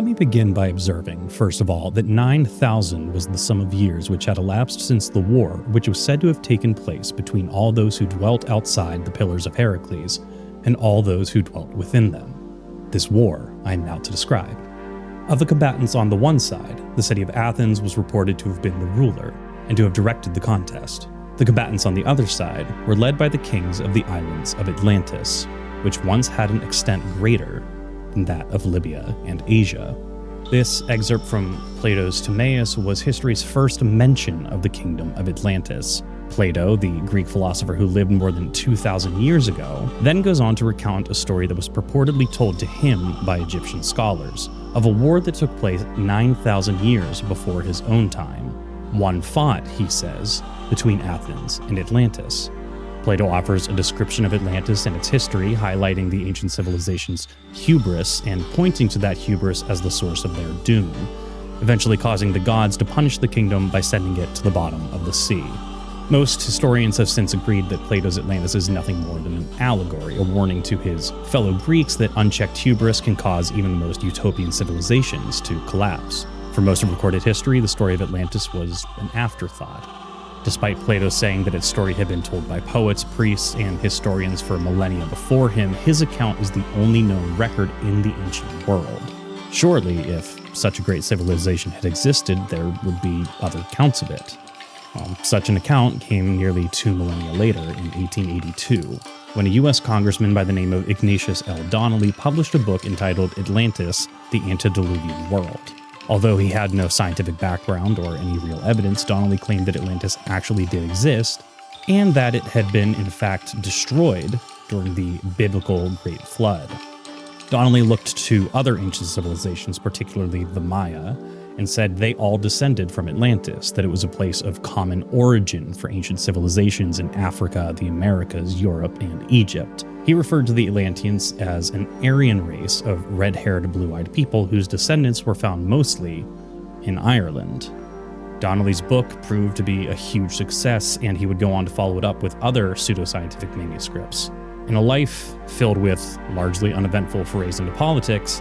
Let me begin by observing, first of all, that 9,000 was the sum of years which had elapsed since the war, which was said to have taken place between all those who dwelt outside the Pillars of Heracles and all those who dwelt within them. This war I am now to describe. Of the combatants on the one side, the city of Athens was reported to have been the ruler and to have directed the contest. The combatants on the other side were led by the kings of the islands of Atlantis, which once had an extent greater than that of Libya and Asia. This excerpt from Plato's Timaeus was history's first mention of the kingdom of Atlantis. Plato, the Greek philosopher who lived more than 2,000 years ago, then goes on to recount a story that was purportedly told to him by Egyptian scholars, of a war that took place 9,000 years before his own time. One fought, he says, between Athens and Atlantis. Plato offers a description of Atlantis and its history, highlighting the ancient civilization's hubris and pointing to that hubris as the source of their doom, eventually causing the gods to punish the kingdom by sending it to the bottom of the sea. Most historians have since agreed that Plato's Atlantis is nothing more than an allegory, a warning to his fellow Greeks that unchecked hubris can cause even the most utopian civilizations to collapse. For most of recorded history, the story of Atlantis was an afterthought. Despite Plato saying that its story had been told by poets, priests, and historians for millennia before him, his account is the only known record in the ancient world. Surely, if such a great civilization had existed, there would be other accounts of it. Such an account came nearly 2 millennia later, in 1882, when a U.S. congressman by the name of Ignatius L. Donnelly published a book entitled Atlantis, the Antediluvian World. Although he had no scientific background or any real evidence, Donnelly claimed that Atlantis actually did exist, and that it had been, in fact, destroyed during the biblical Great Flood. Donnelly looked to other ancient civilizations, particularly the Maya, and said they all descended from Atlantis, that it was a place of common origin for ancient civilizations in Africa, the Americas, Europe, and Egypt. He referred to the Atlanteans as an Aryan race of red-haired, blue-eyed people whose descendants were found mostly in Ireland. Donnelly's book proved to be a huge success, and he would go on to follow it up with other pseudoscientific manuscripts. In a life filled with largely uneventful forays into politics,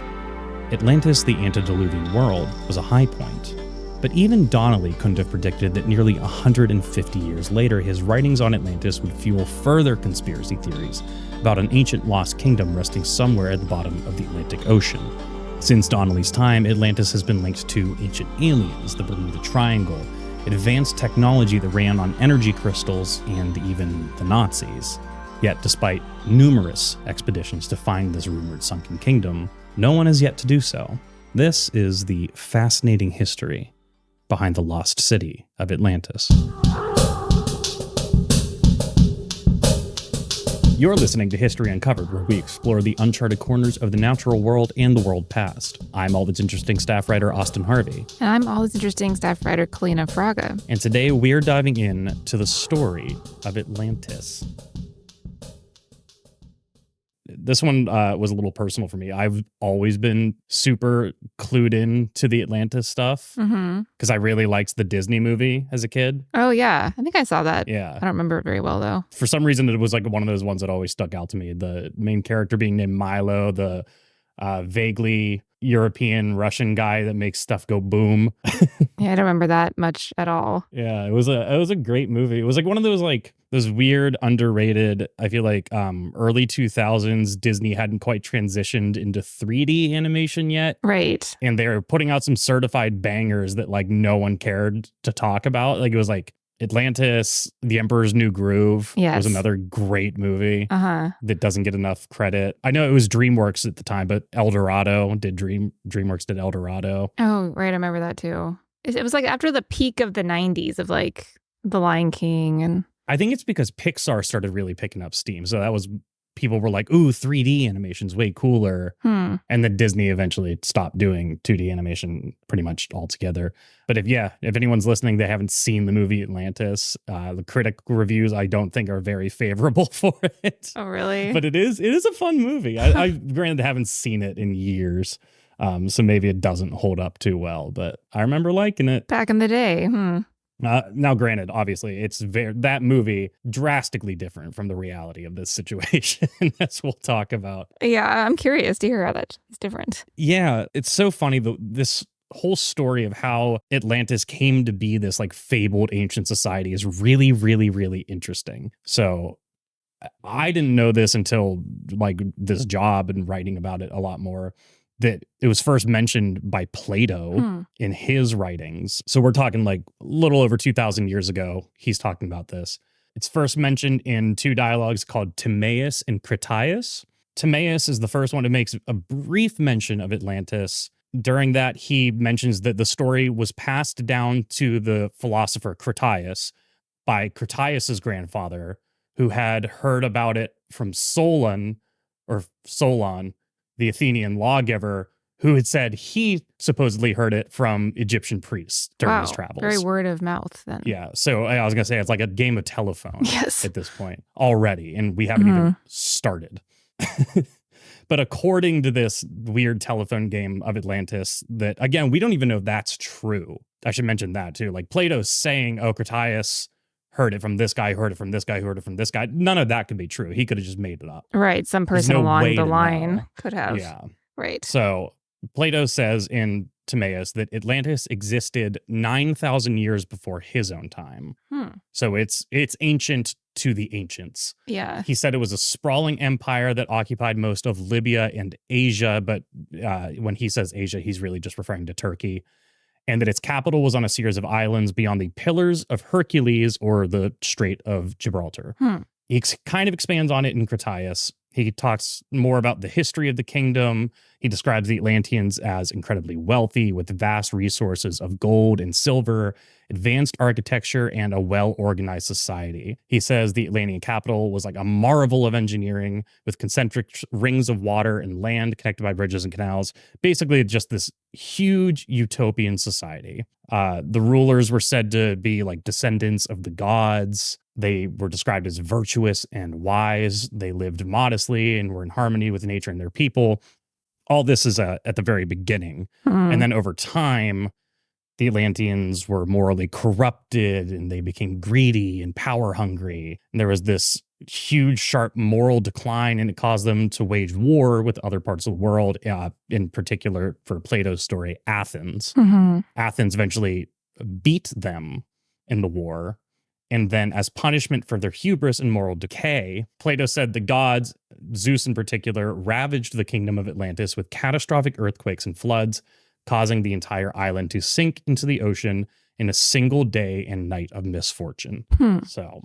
Atlantis, the Antediluvian World, was a high point. But even Donnelly couldn't have predicted that nearly 150 years later, his writings on Atlantis would fuel further conspiracy theories about an ancient lost kingdom resting somewhere at the bottom of the Atlantic Ocean. Since Donnelly's time, Atlantis has been linked to ancient aliens, the Bermuda Triangle, advanced technology that ran on energy crystals, and even the Nazis. Yet, despite numerous expeditions to find this rumored sunken kingdom, no one has yet to do so. This is the fascinating history behind the lost city of Atlantis. You're listening to History Uncovered, where we explore the uncharted corners of the natural world and the world past. I'm All That's Interesting staff writer Austin Harvey. And I'm All That's Interesting staff writer Kalina Fraga. And today we're diving in to the story of Atlantis. This one was a little personal for me. I've always been super clued in to the Atlantis stuff because I really liked the Disney movie as a kid. Oh, yeah. I think I saw that. Yeah. I don't remember it very well, though. For some reason, it was like one of those ones that always stuck out to me. The main character being named Milo, the vaguely European Russian guy that makes stuff go boom. Yeah, I don't remember that much at all. Yeah, it was a great movie. It was like one of those weird, underrated, I feel like early 2000s Disney hadn't quite transitioned into 3D animation yet. Right. And they were putting out some certified bangers that like no one cared to talk about. Like it was like Atlantis, The Emperor's New Groove was another great movie that doesn't get enough credit. I know it was DreamWorks at the time, but DreamWorks did El Dorado. Oh, right. I remember that too. It was like after the peak of the 90s of like The Lion King. And I think it's because Pixar started really picking up steam. So that was, people were like, ooh, 3D animation's way cooler. And then Disney eventually stopped doing 2D animation pretty much altogether. But if anyone's listening, they haven't seen the movie Atlantis, the critic reviews, I don't think are very favorable for it. Oh, really? But it is a fun movie. I granted haven't seen it in years. So maybe it doesn't hold up too well, but I remember liking it. Back in the day. Now, granted, obviously, that movie drastically different from the reality of this situation, as we'll talk about. Yeah, I'm curious to hear how that is different. Yeah, it's so funny, this whole story of how Atlantis came to be this like fabled ancient society is really, really, really interesting. So I didn't know this until like this job and writing about it a lot more, that it was first mentioned by Plato in his writings. So we're talking like a little over 2,000 years ago. He's talking about this. It's first mentioned in two dialogues called Timaeus and Critias. Timaeus is the first one who makes a brief mention of Atlantis. During that, he mentions that the story was passed down to the philosopher Critias by Critias's grandfather, who had heard about it from Solon, the Athenian lawgiver, who had said he supposedly heard it from Egyptian priests during his travels. Very word of mouth then. Yeah. So I was going to say it's like a game of telephone yes. at this point already, and we haven't even started. But according to this weird telephone game of Atlantis, that, again, we don't even know if that's true. I should mention that too. Like Plato's saying, oh, Critias heard it from this guy, heard it from this guy, heard it from this guy. None of that could be true. He could have just made it up. Right. Some person along the line could have. Yeah. Right. So Plato says in Timaeus that Atlantis existed 9,000 years before his own time. So it's ancient to the ancients. Yeah. He said it was a sprawling empire that occupied most of Libya and Asia, but when he says Asia, he's really just referring to Turkey. And that its capital was on a series of islands beyond the Pillars of Hercules or the Strait of Gibraltar. He kind of expands on it in Critias. He talks more about the history of the kingdom. He describes the Atlanteans as incredibly wealthy with vast resources of gold and silver, advanced architecture, and a well-organized society. He says the Atlantean capital was like a marvel of engineering with concentric rings of water and land connected by bridges and canals. Basically, just this huge utopian society. The rulers were said to be like descendants of the gods. They were described as virtuous and wise. They lived modestly and were in harmony with nature and their people. All this is at the very beginning. And then over time, the Atlanteans were morally corrupted and they became greedy and power hungry. And there was this huge, sharp moral decline, and it caused them to wage war with other parts of the world, in particular, for Plato's story, Athens. Athens eventually beat them in the war. And then as punishment for their hubris and moral decay, Plato said the gods, Zeus in particular, ravaged the kingdom of Atlantis with catastrophic earthquakes and floods, causing the entire island to sink into the ocean in a single day and night of misfortune. So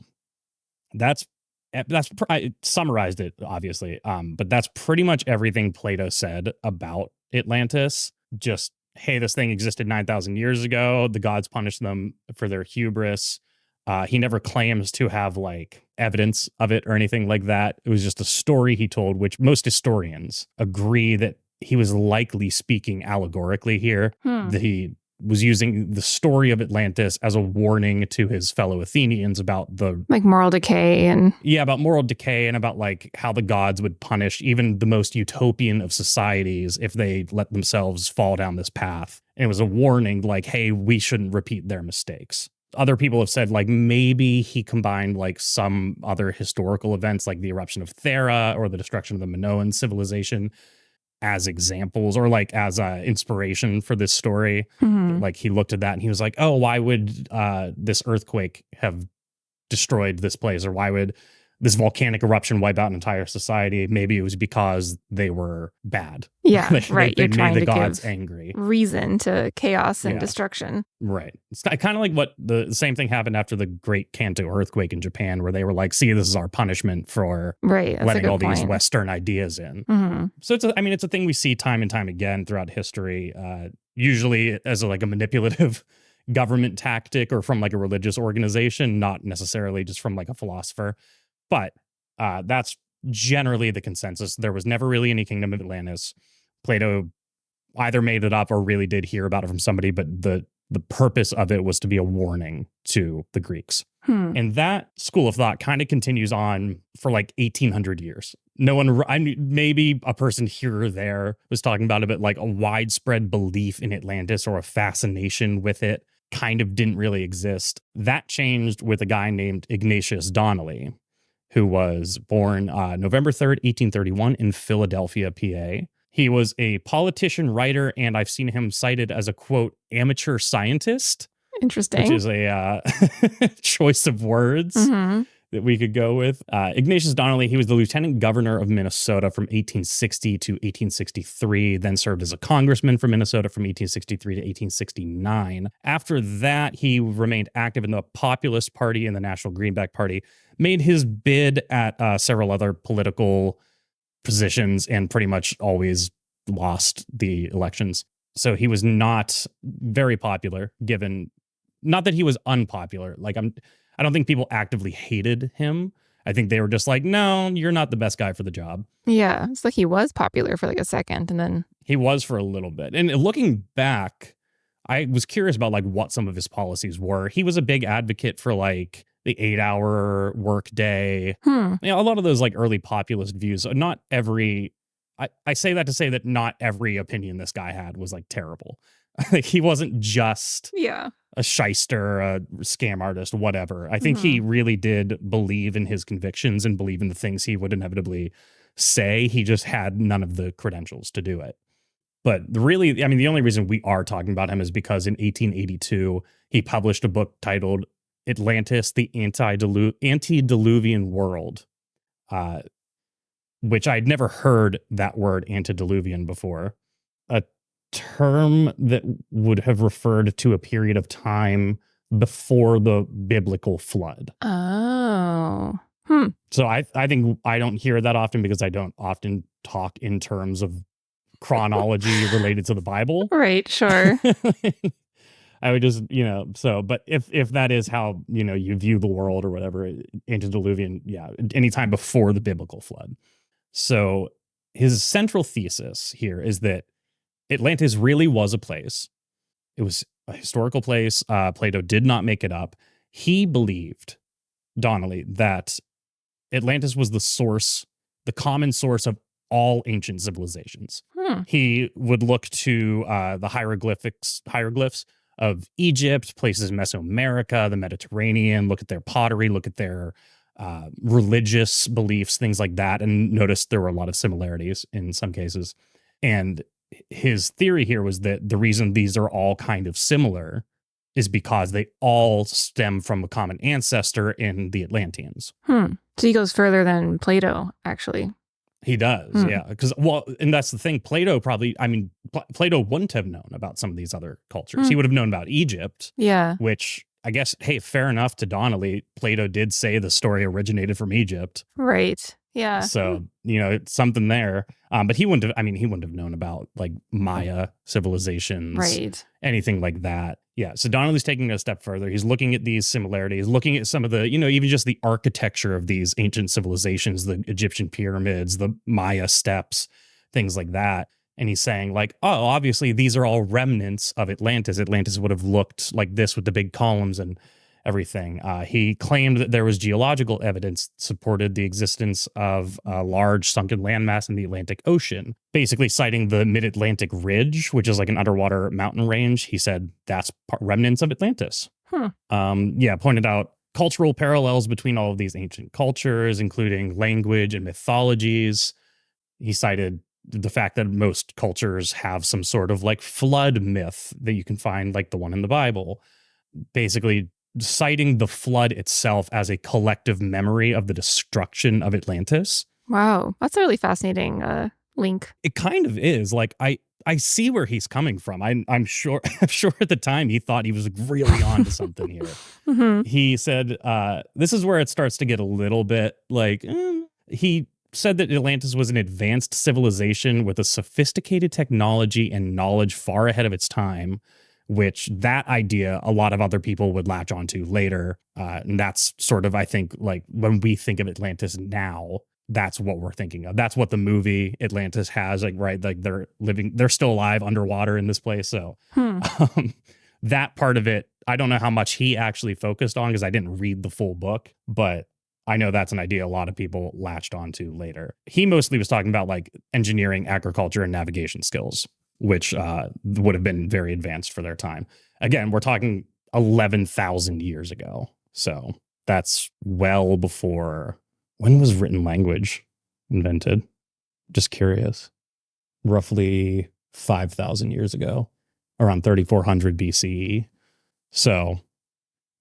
I summarized it, obviously, but that's pretty much everything Plato said about Atlantis. Just, hey, this thing existed 9,000 years ago. The gods punished them for their hubris. He never claims to have like evidence of it or anything like that. It was just a story he told, which most historians agree that he was likely speaking allegorically here, that he was using the story of Atlantis as a warning to his fellow Athenians about the like moral decay about moral decay and about like how the gods would punish even the most utopian of societies if they let themselves fall down this path. And it was a warning like, hey, we shouldn't repeat their mistakes. Other people have said like maybe he combined like some other historical events like the eruption of Thera or the destruction of the Minoan civilization as examples or like as inspiration for this story. Like he looked at that and he was like, oh, why would this earthquake have destroyed this place, or why would this volcanic eruption wipe out an entire society? Maybe it was because they were bad. Yeah, right. They made the gods angry. Reason to chaos and destruction. Right. It's kind of like what the same thing happened after the Great Kanto earthquake in Japan, where they were like, see, this is our punishment for letting all these Western ideas in. So it's a thing we see time and time again throughout history, usually as like a manipulative government tactic or from like a religious organization, not necessarily just from like a philosopher. But that's generally the consensus. There was never really any kingdom of Atlantis. Plato either made it up or really did hear about it from somebody, but the purpose of it was to be a warning to the Greeks. And that school of thought kind of continues on for like 1,800 years. No one, maybe a person here or there was talking about it, but like a widespread belief in Atlantis or a fascination with it kind of didn't really exist. That changed with a guy named Ignatius Donnelly, who was born November 3rd, 1831 in Philadelphia, PA. He was a politician, writer, and I've seen him cited as a, quote, amateur scientist. Interesting. Which is a choice of words that we could go with. Ignatius Donnelly, he was the lieutenant governor of Minnesota from 1860 to 1863, then served as a congressman for Minnesota from 1863 to 1869. After that, he remained active in the Populist Party and the National Greenback Party, made his bid at several other political positions, and pretty much always lost the elections. So he was not very popular, given, not that he was unpopular. Like, I don't think people actively hated him. I think they were just like, no, you're not the best guy for the job. Yeah, it's like he was popular for like a second, and then he was for a little bit. And looking back, I was curious about like what some of his policies were. He was a big advocate for like the 8-hour work day. You know, a lot of those like early populist views. Not every, I say that to say that not every opinion this guy had was like terrible. Like, he wasn't just a shyster, a scam artist, whatever. I think he really did believe in his convictions and believe in the things he would inevitably say. He just had none of the credentials to do it. But really, I mean, the only reason we are talking about him is because in 1882, he published a book titled Atlantis, the Antediluvian World, which I'd never heard that word antediluvian before. A term that would have referred to a period of time before the biblical flood. Oh. So I think I don't hear that often because I don't often talk in terms of chronology related to the Bible. Right, sure. I would just, so, but if that is how, you view the world or whatever, antediluvian, yeah, anytime before the biblical flood. So his central thesis here is that Atlantis really was a place. It was a historical place. Plato did not make it up. He believed, Donnelly, that Atlantis was the common source of all ancient civilizations. He would look to the hieroglyphs of Egypt, places in Mesoamerica, the Mediterranean, look at their pottery, look at their religious beliefs, things like that, and notice there were a lot of similarities in some cases. And his theory here was that the reason these are all kind of similar is because they all stem from a common ancestor in the Atlanteans. So he goes further than Plato, actually. He does, yeah. Because, and that's the thing. Plato Plato wouldn't have known about some of these other cultures. He would have known about Egypt. Yeah. Which, I guess, hey, fair enough to Donnelly. Plato did say the story originated from Egypt. Right. Yeah. So, it's something there. But he wouldn't have known about like Maya civilizations. Right. Anything like that. Yeah. So Donnelly's taking it a step further. He's looking at these similarities, looking at some of the, even just the architecture of these ancient civilizations, the Egyptian pyramids, the Maya steps, things like that. And he's saying like, oh, obviously these are all remnants of Atlantis. Atlantis would have looked like this with the big columns and everything. He claimed that there was geological evidence that supported the existence of a large sunken landmass in the Atlantic Ocean, basically citing the Mid-Atlantic Ridge, which is like an underwater mountain range. He said that's remnants of Atlantis. Pointed out cultural parallels between all of these ancient cultures, including language and mythologies. He cited the fact that most cultures have some sort of like flood myth that you can find, like the one in the Bible, basically citing the flood itself as a collective memory of the destruction of Atlantis. Wow. That's a really fascinating link. It kind of is. Like, I see where he's coming from. I'm sure at the time he thought he was really on to something here. He said, this is where it starts to get a little bit like, he said that Atlantis was an advanced civilization with a sophisticated technology and knowledge far ahead of its time, which that idea a lot of other people would latch onto later. And that's sort of, I think, like when we think of Atlantis now, that's what we're thinking of. That's what the movie Atlantis has, like, right? Like they're still alive underwater in this place. So that part of it, I don't know how much he actually focused on because I didn't read the full book, but I know that's an idea a lot of people latched onto later. He mostly was talking about like engineering, agriculture, and navigation skills, which would have been very advanced for their time. Again, we're talking 11,000 years ago. So that's well before. When was written language invented? Just curious. Roughly 5,000 years ago, around 3,400 BCE. So,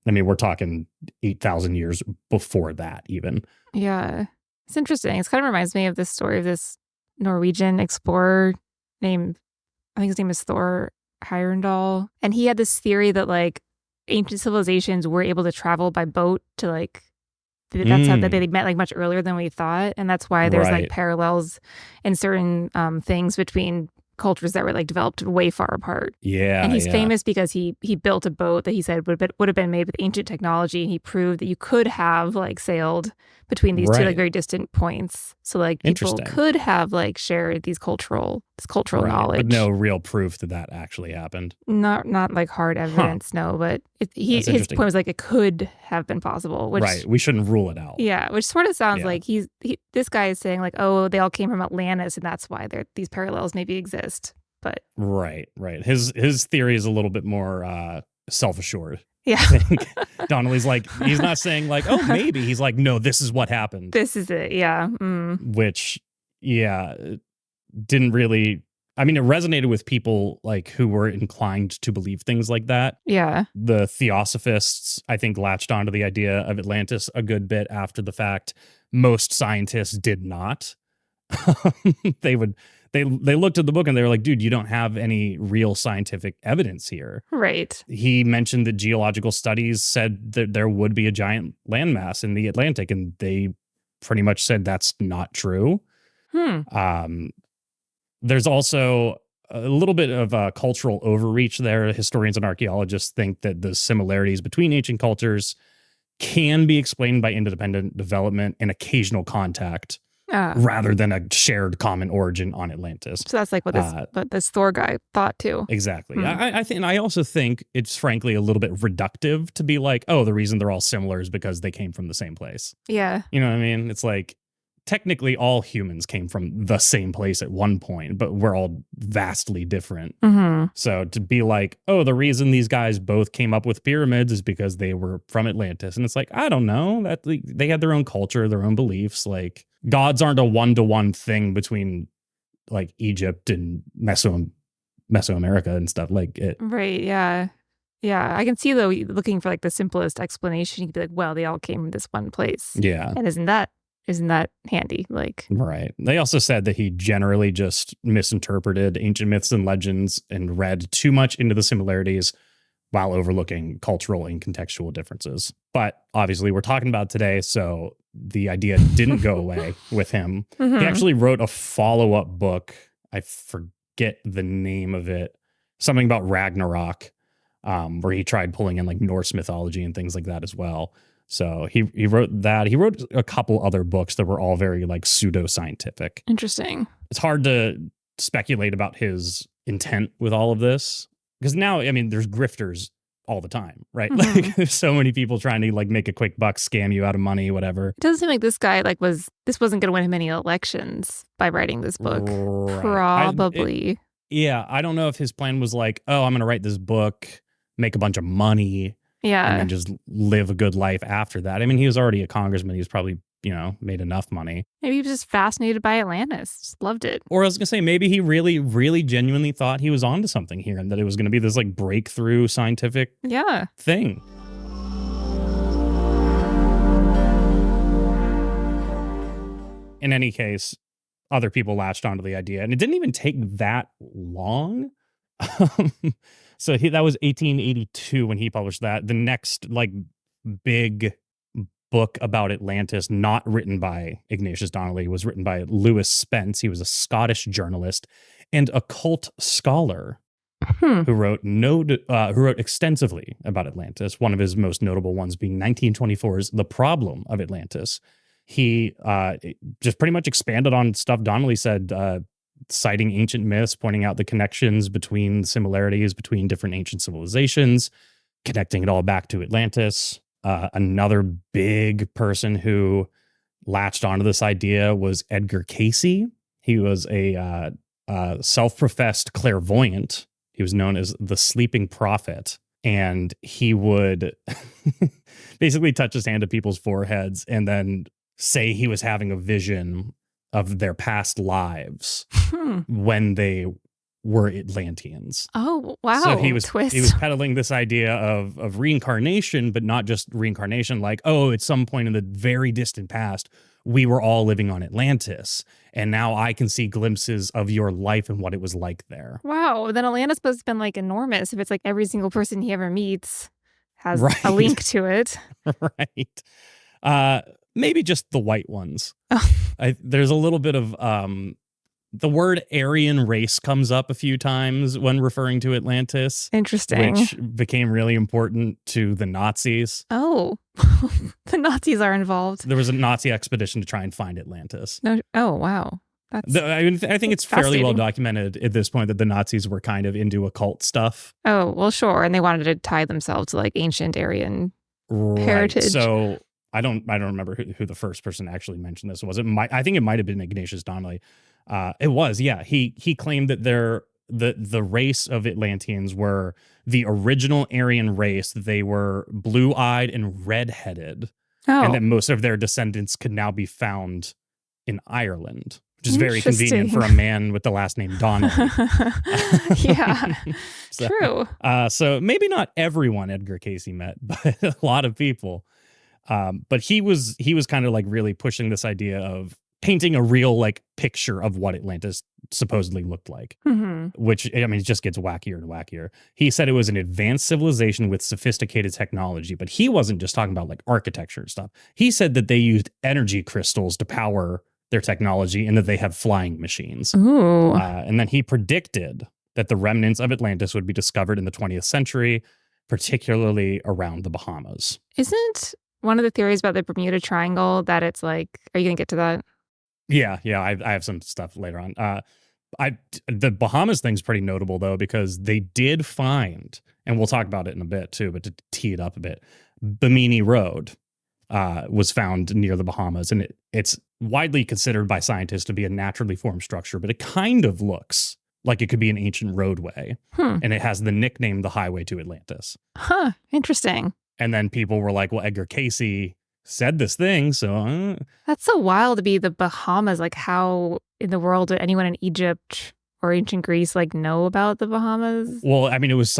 I mean, we're talking 8,000 years before that even. Yeah. It's interesting. It kind of reminds me of this story of this Norwegian explorer named, I think his name is Thor Heyerdahl. And he had this theory that like ancient civilizations were able to travel by boat to like, that's how they met like much earlier than we thought. And that's why there's like parallels in certain things between cultures that were like developed way far apart. Yeah. And he's famous because he built a boat that he said would have been made with ancient technology. And he proved that you could have like sailed between these two like very distant points. So like people could have like shared this cultural knowledge. But no real proof that actually happened. Not like hard evidence, no. But his point was like it could have been possible. Which, we shouldn't rule it out. Yeah, which sort of sounds like this guy is saying like, oh, they all came from Atlantis, and that's why these parallels maybe exist. But right. His theory is a little bit more self-assured. Yeah. I think Donnelly's like, he's not saying like, oh, maybe. He's like, no, this is what happened. This is it. Yeah. Which, didn't really, I mean, it resonated with people like who were inclined to believe things like that. Yeah. The Theosophists, I think, latched onto the idea of Atlantis a good bit after the fact. Most scientists did not. They looked at the book and they were like, dude, you don't have any real scientific evidence here. Right. He mentioned that geological studies said that there would be a giant landmass in the Atlantic, and they pretty much said that's not true. There's also a little bit of a cultural overreach there. Historians and archaeologists think that the similarities between ancient cultures can be explained by interdependent development and occasional contact. Rather than a shared common origin on Atlantis. So that's like what this Thor guy thought too. Exactly. I also think it's frankly a little bit reductive to be like, oh, the reason they're all similar is because they came from the same place. Yeah. You know what I mean? It's like, technically all humans came from the same place at one point, but we're all vastly different. So to be like, oh, the reason these guys both came up with pyramids is because they were from Atlantis. And it's like, I don't know, that they had their own culture, their own beliefs. Like, gods aren't a one-to-one thing between like Egypt and Mesoamerica and stuff like it. Right. Yeah. Yeah. I can see though, looking for like the simplest explanation, you could be like, well, they all came from this one place. Yeah. And isn't that handy? Like, right. They also said that he generally just misinterpreted ancient myths and legends and read too much into the similarities while overlooking cultural and contextual differences. But obviously we're talking about today, so the idea didn't go away with him. He actually wrote a follow-up book. I forget the name of it. Something about Ragnarok, where he tried pulling in like Norse mythology and things like that as well. So he wrote that. He wrote a couple other books that were all very like pseudo-scientific. Interesting. It's hard to speculate about his intent with all of this. Because now, I mean, there's grifters all the time, right? Like, there's so many people trying to like make a quick buck, scam you out of money, whatever. It doesn't seem like this guy this wasn't going to win him any elections by writing this book. Right. Probably. I don't know if his plan was like, oh, I'm going to write this book, make a bunch of money, and then just live a good life after that. I mean, he was already a congressman. He was probably, made enough money. Maybe he was just fascinated by Atlantis. Just loved it. Or I was going to say, maybe he really, really genuinely thought he was onto something here and that it was going to be this like breakthrough scientific thing. In any case, other people latched onto the idea, and it didn't even take that long. So that was 1882 when he published that. The next like big book about Atlantis, not written by Ignatius Donnelly, was written by Lewis Spence. He was a Scottish journalist and occult scholar who wrote extensively about Atlantis. One of his most notable ones being 1924's The Problem of Atlantis. He just pretty much expanded on stuff Donnelly said, citing ancient myths, pointing out the connections between similarities between different ancient civilizations, connecting it all back to Atlantis. Another big person who latched onto this idea was Edgar Cayce. He was a self-professed clairvoyant. He was known as the Sleeping Prophet. and he would basically touch his hand to people's foreheads and then say he was having a vision of their past lives when they were Atlanteans. Oh, wow. So he was Twist. peddling this idea of reincarnation, but not just reincarnation, like, oh, at some point in the very distant past, we were all living on Atlantis, and now I can see glimpses of your life and what it was like there. Wow. Then Atlantis must have been like enormous if it's like every single person he ever meets has Right. a link to it. Right. Maybe just the white ones. Oh. There's a little bit of the word Aryan race comes up a few times when referring to Atlantis. Interesting. Which became really important to the Nazis. Oh, the Nazis are involved. There was a Nazi expedition to try and find Atlantis. No. Oh, wow. That's I think it's fairly well documented at this point that the Nazis were kind of into occult stuff. Oh, well, sure. And they wanted to tie themselves to like ancient Aryan heritage. So I don't remember who the first person actually mentioned this was. I think it might have been Ignatius Donnelly. It was, yeah. He claimed that the race of Atlanteans were the original Aryan race. They were blue-eyed and red-headed, and that most of their descendants could now be found in Ireland, which is very convenient for a man with the last name Donnelly. Yeah, true. So maybe not everyone Edgar Casey met, but a lot of people. But he was kind of like really pushing this idea of painting a real like picture of what Atlantis supposedly looked like, which, I mean, it just gets wackier and wackier. He said it was an advanced civilization with sophisticated technology, but he wasn't just talking about like architecture and stuff. He said that they used energy crystals to power their technology and that they have flying machines. Ooh. And then he predicted that the remnants of Atlantis would be discovered in the 20th century, particularly around the Bahamas. Isn't one of the theories about the Bermuda Triangle that it's like, are you going to get to that? Yeah, I have some stuff later on. The Bahamas thing's pretty notable though, because they did find, and we'll talk about it in a bit too, but to tee it up a bit, Bimini Road was found near the Bahamas, and it's widely considered by scientists to be a naturally formed structure, but it kind of looks like it could be an ancient roadway, and it has the nickname the Highway to Atlantis. Huh, interesting. And then people were like, well, Edgar Casey said this thing, so that's so wild to be the Bahamas. Like, how in the world did anyone in Egypt or ancient Greece like know about the Bahamas? Well, I mean, it was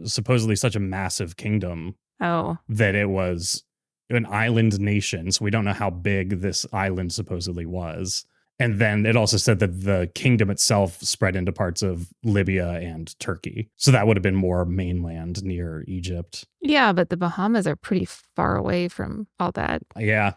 supposedly such a massive kingdom that it was an island nation, so we don't know how big this island supposedly was. And then it also said that the kingdom itself spread into parts of Libya and Turkey. So that would have been more mainland near Egypt. Yeah, but the Bahamas are pretty far away from all that. Yeah.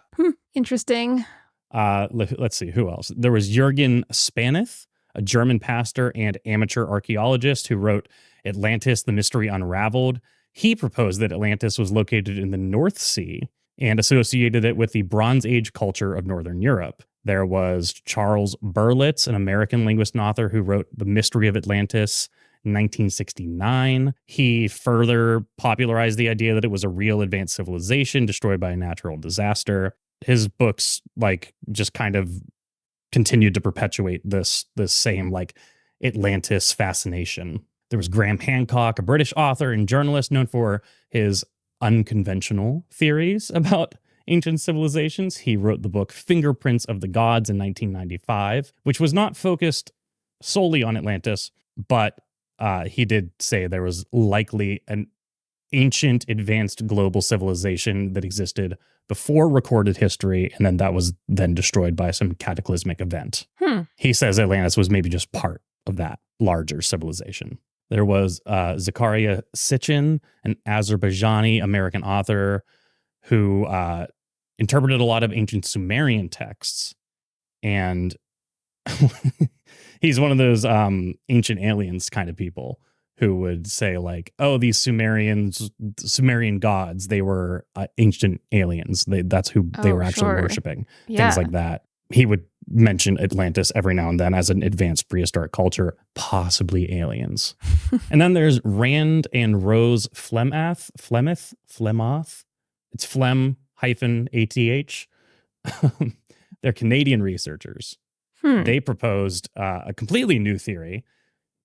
Interesting. Let's see, who else? There was Jürgen Spaneth, a German pastor and amateur archaeologist who wrote Atlantis, the Mystery Unraveled. He proposed that Atlantis was located in the North Sea and associated it with the Bronze Age culture of Northern Europe. There was Charles Berlitz, an American linguist and author who wrote The Mystery of Atlantis in 1969. He further popularized the idea that it was a real advanced civilization destroyed by a natural disaster. His books like just kind of continued to perpetuate this same like Atlantis fascination. There was Graham Hancock, a British author and journalist known for his unconventional theories about ancient civilizations. He wrote the book Fingerprints of the Gods in 1995, which was not focused solely on Atlantis, but he did say there was likely an ancient advanced global civilization that existed before recorded history, and then that was then destroyed by some cataclysmic event. He says Atlantis was maybe just part of that larger civilization. There was Zakaria Sitchin, an Azerbaijani American author who interpreted a lot of ancient Sumerian texts. And he's one of those ancient aliens kind of people who would say like, oh, these Sumerian gods, they were ancient aliens. That's who they were actually worshiping. Things like that. He would mention Atlantis every now and then as an advanced prehistoric culture, possibly aliens. And then there's Rand and Rose Flemath. It's Flem-ATH. They're Canadian researchers. They proposed a completely new theory.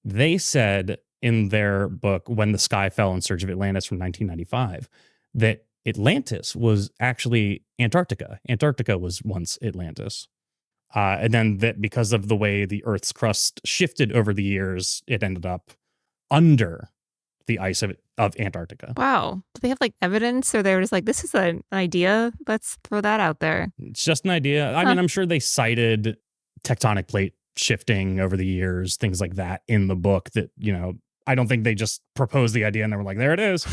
They said in their book, When the Sky Fell in Search of Atlantis from 1995, that Atlantis was actually Antarctica. Antarctica was once Atlantis. And then that because of the way the Earth's crust shifted over the years, it ended up under the ice of Antarctica. Wow. Do they have like evidence, or they were just like, this is an idea? Let's throw that out there. It's just an idea. I mean, I'm sure they cited tectonic plate shifting over the years, things like that in the book that, I don't think they just proposed the idea and they were like, there it is.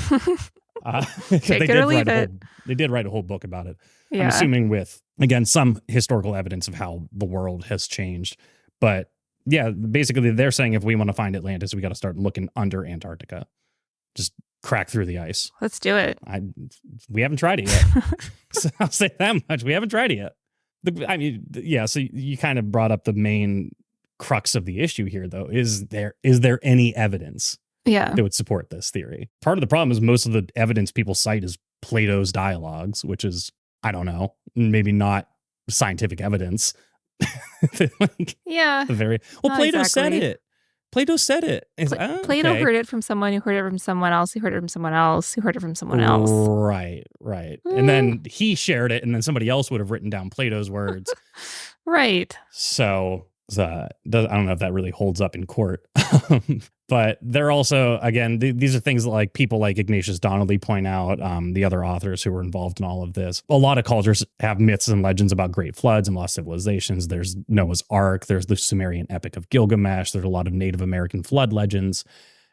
Take it or leave it. They did write a whole book about it. Yeah. I'm assuming with, again, some historical evidence of how the world has changed. But yeah, basically they're saying if we want to find Atlantis, we got to start looking under Antarctica. Just crack through the ice. Let's do it. We haven't tried it yet. So I'll say that much. We haven't tried it yet. So you kind of brought up the main crux of the issue here, though. Is there any evidence that would support this theory? Part of the problem is most of the evidence people cite is Plato's dialogues, which is, I don't know, maybe not scientific evidence. Plato said it. Plato said it. Plato heard it from someone who heard it from someone else, who heard it from someone else, who heard it from someone else. Right. And then he shared it, and then somebody else would have written down Plato's words. Right. So I don't know if that really holds up in court. But they're also, again, these are things that like people like Ignatius Donnelly point out, the other authors who were involved in all of this. A lot of cultures have myths and legends about great floods and lost civilizations. There's Noah's Ark. There's the Sumerian Epic of Gilgamesh. There's a lot of Native American flood legends.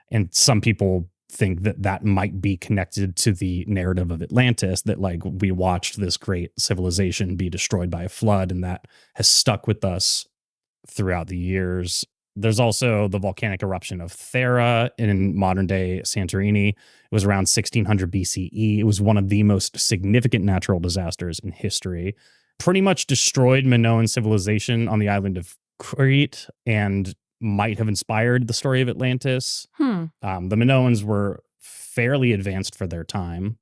And some people think that might be connected to the narrative of Atlantis, that like we watched this great civilization be destroyed by a flood, and that has stuck with us throughout the years. There's also the volcanic eruption of Thera in modern-day Santorini. It was around 1600 BCE. It was one of the most significant natural disasters in history. Pretty much destroyed Minoan civilization on the island of Crete and might have inspired the story of Atlantis. The Minoans were fairly advanced for their time.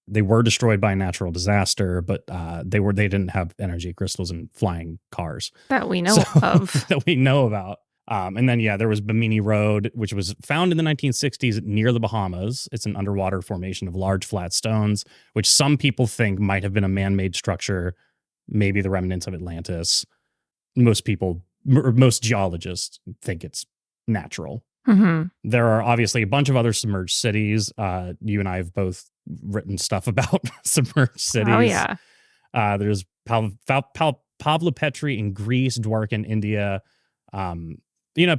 They were destroyed by a natural disaster, but they didn't have energy crystals and flying cars that we know of. That we know about. And then, there was Bimini Road, which was found in the 1960s near the Bahamas. It's an underwater formation of large flat stones, which some people think might have been a man-made structure, maybe the remnants of Atlantis. Most geologists think it's natural. Mm-hmm. There are obviously a bunch of other submerged cities. You and I have both written stuff about submerged cities. Oh, yeah. There's Pavlopetri in Greece, Dwarka in India.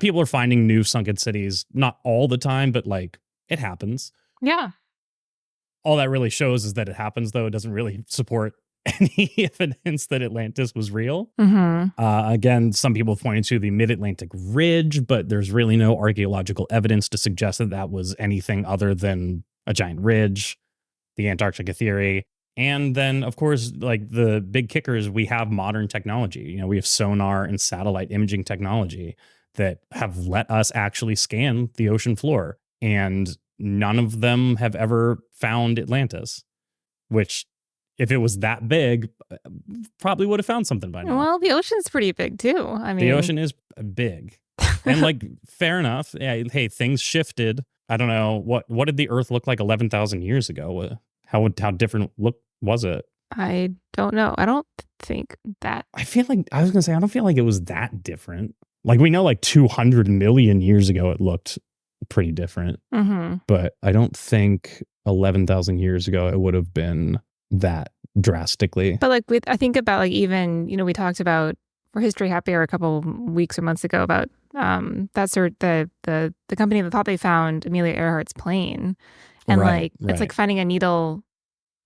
People are finding new sunken cities, not all the time, but like it happens. Yeah. All that really shows is that it happens, though. It doesn't really support any evidence that Atlantis was real. Mm-hmm. Again, some people have pointed to the Mid-Atlantic Ridge, but there's really no archaeological evidence to suggest that was anything other than a giant ridge, the Antarctica theory. And then, of course, like the big kicker is we have modern technology. We have sonar and satellite imaging technology that have let us actually scan the ocean floor. And none of them have ever found Atlantis, which, if it was that big, probably would have found something by now. Well, the ocean's pretty big, too. I mean, the ocean is big. And like, fair enough. Yeah, hey, things shifted. I don't know. What did the Earth look like 11,000 years ago? How different was it? I don't know. I don't think that. I feel like, I was going to say, I don't feel like it was that different. Like, we know like 200 million years ago, it looked pretty different. Mm-hmm. But I don't think 11,000 years ago, it would have been that drastically. But like, I think about like even, we talked about for History Happy Hour a couple weeks or months ago about the company that thought they found Amelia Earhart's plane. And it's like finding a needle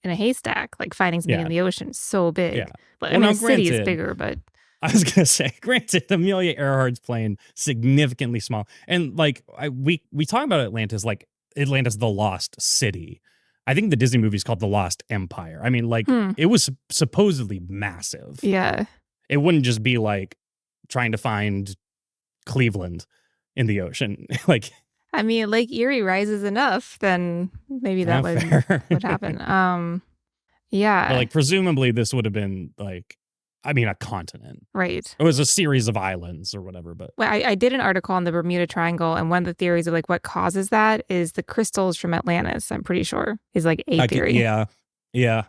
in a haystack, like finding something in the ocean so big. Yeah. But the city is bigger, but I was gonna say, granted, Amelia Earhart's plane significantly small, and like we talk about Atlantis like Atlantis, the lost city. I think the Disney movie is called The Lost Empire. I mean, like it was supposedly massive. Yeah, it wouldn't just be like trying to find Cleveland in the ocean. Like, I mean, Lake Erie rises enough, then maybe that would happen. Yeah, but like presumably this would have been like I mean, a continent. Right. It was a series of islands or whatever, but Well, I did an article on the Bermuda Triangle, and one of the theories of like what causes that is the crystals from Atlantis. I'm pretty sure is like a theory. Yeah.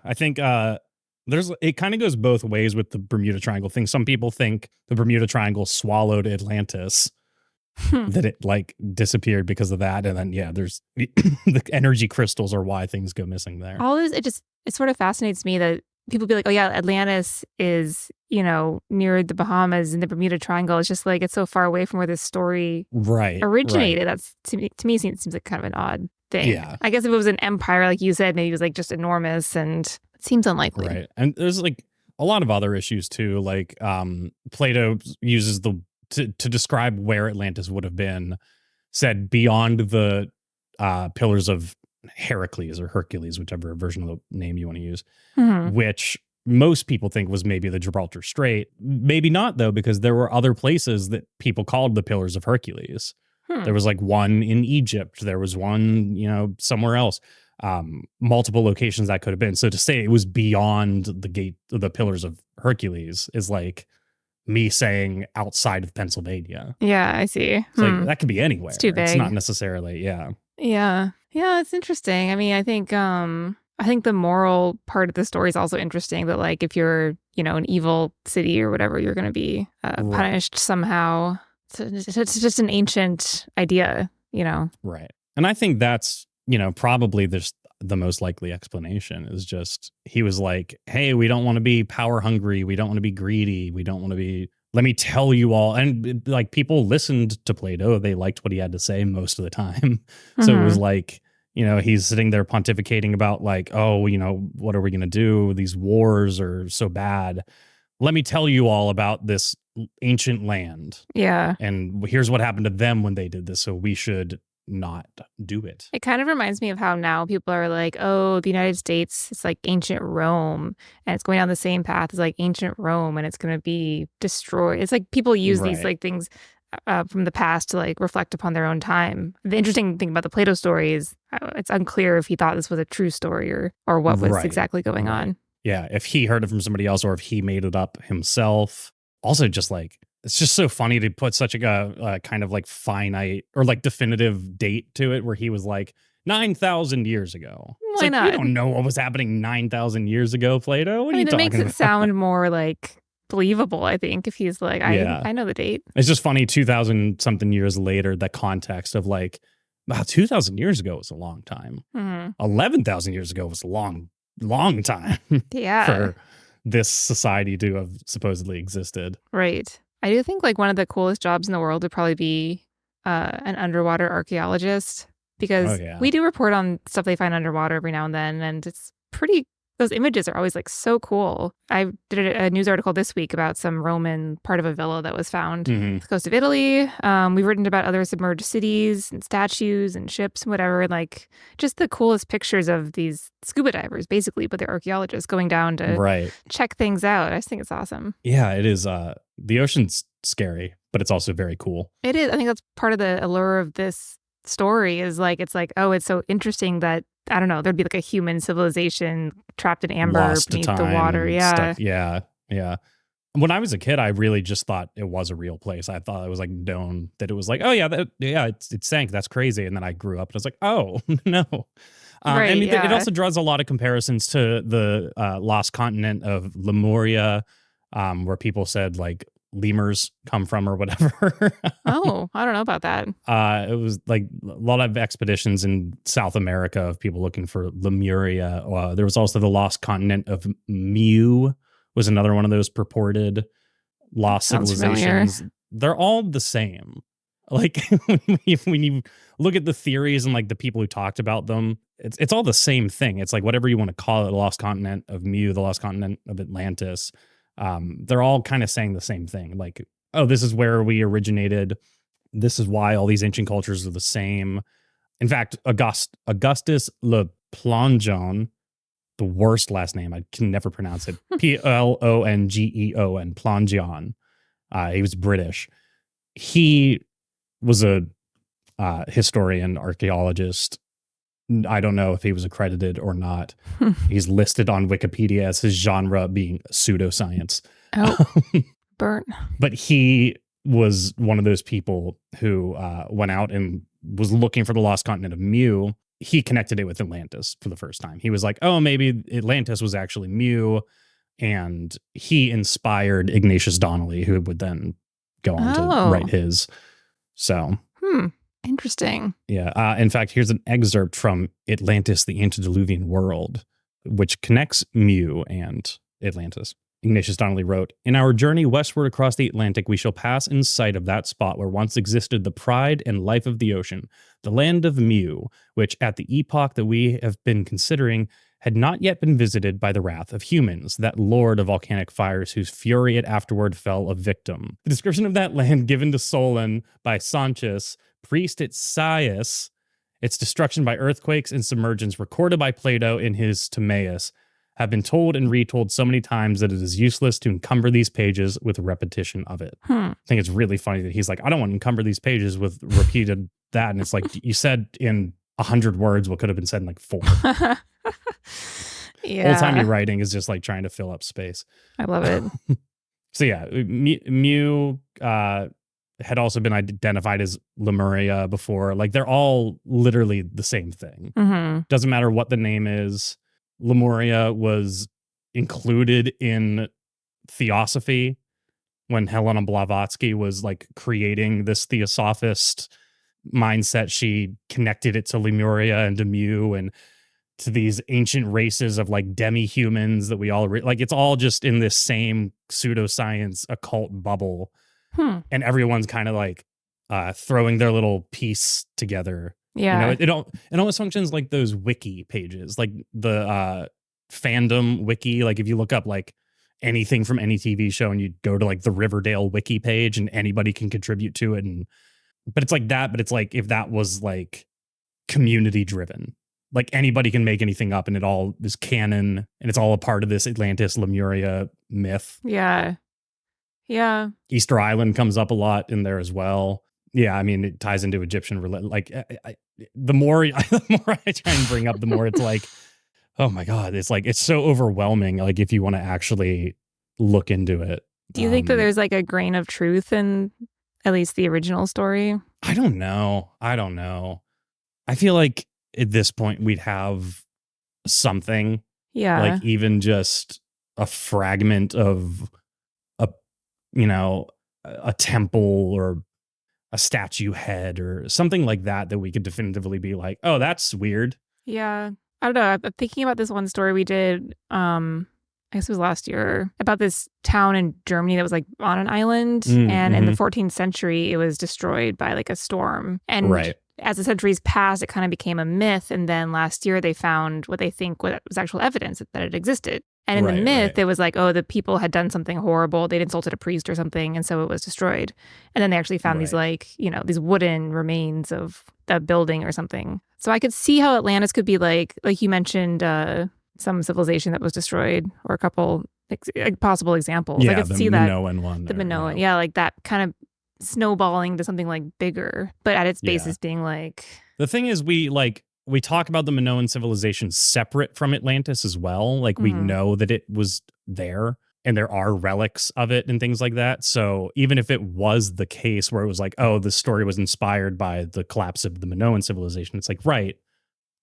I think it kind of goes both ways with the Bermuda Triangle thing. Some people think the Bermuda Triangle swallowed Atlantis, that it like disappeared because of that, and then there's the energy crystals are why things go missing there. All this, it sort of fascinates me that people be like, oh yeah, Atlantis is, near the Bahamas and the Bermuda Triangle. It's just like, it's so far away from where this story originated. Right. That's, to me, seems like kind of an odd thing. Yeah. I guess if it was an empire, like you said, maybe it was like just enormous, and it seems unlikely. Right. And there's like a lot of other issues too. Like Plato uses to describe where Atlantis would have been, said beyond the pillars of Heracles or Hercules, whichever version of the name you want to use, which most people think was maybe the Gibraltar Strait. Maybe not, though, because there were other places that people called the pillars of Hercules. There was like one in Egypt. There was one, somewhere else. Multiple locations that could have been. So to say it was beyond the pillars of Hercules is like me saying outside of Pennsylvania. Yeah, I see. It's like that could be anywhere. It's too big. It's not necessarily, Yeah, it's interesting. I mean, I think the moral part of the story is also interesting, that like if you're, an evil city or whatever, you're going to be punished somehow. It's just an ancient idea, Right. And I think that's, probably the most likely explanation is just he was like, hey, we don't want to be power hungry. We don't want to be greedy. We don't want to be, let me tell you all. And like people listened to Plato. They liked what he had to say most of the time. So it was like, he's sitting there pontificating about like, oh, what are we going to do? These wars are so bad. Let me tell you all about this ancient land. Yeah. And here's what happened to them when they did this. So we should not do it. It kind of reminds me of how now people are like, oh, the United States, it's like ancient Rome, and it's going down the same path as like ancient Rome, and it's going to be destroyed. It's like people use these like things from the past to like reflect upon their own time. The interesting thing about the Plato story is it's unclear if he thought this was a true story or what was exactly going on. Yeah, if he heard it from somebody else or if he made it up himself. Also, just like, it's just so funny to put such a kind of like finite or like definitive date to it where he was like 9,000 years ago. Why not? You don't know what was happening 9,000 years ago, Plato. What are you talking about? It makes it sound more like believable, I think, if he's like, I know the date. It's just funny 2,000 something years later, the context of like, wow, 2,000 years ago was a long time. 11,000 years ago was a long time. Yeah. For this society to have supposedly existed. Right. I do think like one of the coolest jobs in the world would probably be an underwater archaeologist, because we do report on stuff they find underwater every now and then, and it's pretty, those images are always like so cool. I did a news article this week about some Roman part of a villa that was found on the coast of Italy. We've written about other submerged cities and statues and ships and whatever, like just the coolest pictures of these scuba divers basically, but they're archaeologists going down to check things out. I just think it's awesome. Yeah, it is. The ocean's scary, but it's also very cool. It is. I think that's part of the allure of this story is like, it's like, oh, it's so interesting that, I don't know, there'd be like a human civilization trapped in amber beneath the water. Yeah. Yeah. When I was a kid, I really just thought it was a real place. I thought it was like known that it was like, oh yeah, it sank. That's crazy. And then I grew up and I was like, oh no. I mean, it also draws a lot of comparisons to the lost continent of Lemuria, where people said like lemurs come from or whatever. Oh, I don't know about that. It was like a lot of expeditions in South America of people looking for Lemuria. There was also the lost continent of Mu, was another one of those purported lost civilizations. Familiar. They're all the same. Like when you look at the theories and like the people who talked about them, it's all the same thing. It's like whatever you want to call it, the lost continent of Mu, the lost continent of Atlantis. They're all kind of saying the same thing. Like, oh, this is where we originated. This is why all these ancient cultures are the same. In fact, Augustus Le Plongeon, the worst last name, I can never pronounce it. Plongeon, Plongeon. He was British. He was a historian, archaeologist. I don't know if he was accredited or not. He's listed on Wikipedia as his genre being pseudoscience. Oh, burnt. But he was one of those people who went out and was looking for the lost continent of Mu. He connected it with Atlantis for the first time. He was like, oh, maybe Atlantis was actually Mu. And he inspired Ignatius Donnelly, who would then go on to write his. So, interesting. Yeah. In fact, here's an excerpt from Atlantis, the Antediluvian World, which connects Mu and Atlantis. Ignatius Donnelly wrote, "In our journey westward across the Atlantic, we shall pass in sight of that spot where once existed the pride and life of the ocean, the land of Mu, which at the epoch that we have been considering had not yet been visited by the wrath of humans, that lord of volcanic fires whose fury it afterward fell a victim. The description of that land given to Solon by Sanchez, priest at Sais, its destruction by earthquakes and submergence recorded by Plato in his Timaeus, have been told and retold so many times that it is useless to encumber these pages with repetition of it." I think it's really funny that he's like, I don't want to encumber these pages with repeated that. And it's like, you said in 100 words what could have been said in like 4. Yeah. Old-timey writing is just like trying to fill up space. I love it. So yeah, Mu had also been identified as Lemuria before. Like they're all literally the same thing. Doesn't matter what the name is. Lemuria was included in Theosophy when Helena Blavatsky was like creating this Theosophist mindset. She connected it to Lemuria and to Mu and to these ancient races of like demi-humans that we all like. It's all just in this same pseudoscience occult bubble, and everyone's kind of like throwing their little piece together. Yeah. You know, it almost functions like those wiki pages, like the fandom wiki. Like if you look up like anything from any TV show and you go to like the Riverdale wiki page and anybody can contribute to it. But it's like that, but it's like if that was like community driven, like anybody can make anything up and it all is canon and it's all a part of this Atlantis Lemuria myth. Yeah. Yeah. Easter Island comes up a lot in there as well. Yeah, I mean, it ties into Egyptian religion. Like, the more I try and bring up, the more it's like, oh my God, it's like, it's so overwhelming. Like, if you want to actually look into it. Do you think that there's like a grain of truth in at least the original story? I don't know. I feel like at this point we'd have something. Yeah. Like even just a fragment of a temple or a statue head or something like that we could definitively be like, oh, that's weird. Yeah. I don't know. I'm thinking about this one story we did, I guess it was last year, about this town in Germany that was like on an island. And in the 14th century, it was destroyed by like a storm. And as the centuries passed, it kind of became a myth. And then last year, they found what they think was actual evidence that it existed. And in the myth, it was like, oh, the people had done something horrible. They'd insulted a priest or something. And so it was destroyed. And then they actually found these like, these wooden remains of a building or something. So I could see how Atlantis could be like you mentioned, some civilization that was destroyed or a couple possible examples. Yeah, I could see Minoan one. The Minoan. Yeah, like that kind of snowballing to something like bigger, but at its basis being like. The thing is, we talk about the Minoan civilization separate from Atlantis as well. Like we know that it was there and there are relics of it and things like that. So even if it was the case where it was like, oh, the story was inspired by the collapse of the Minoan civilization, it's like, right.